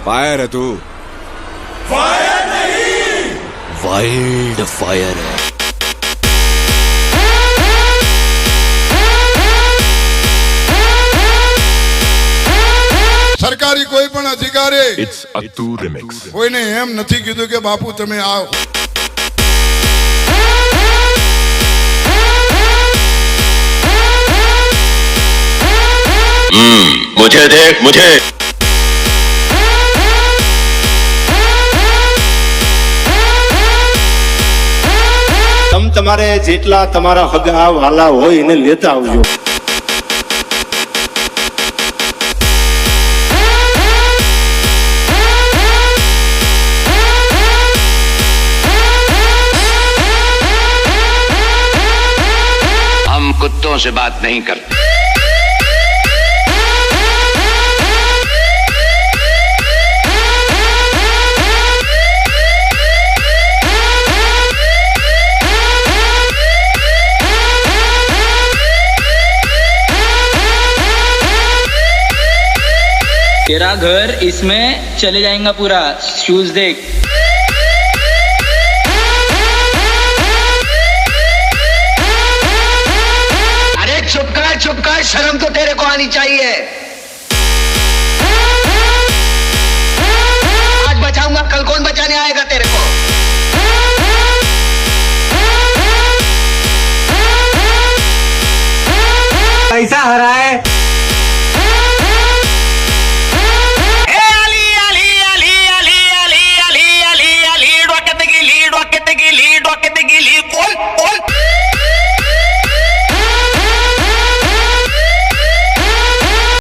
Fire है तू। Fire नहीं, वाइल्ड फायर है। સરકારી કોઈ પણ અધિકારી It's Attu Remix. કોઈને એમ નથી કીધું કે બાપુ તમે આવો. मुझे देख मुझे। તમ તમારે જેટલા તમારા હગા વાલા હોય એને લેતા આવજો. हम कुत्तों से बात नहीं करते। तेरा घर इसमें चले जाएगा पूरा. शूज देख. अरे चुप कर, शर्म तो तेरे को आनी चाहिए.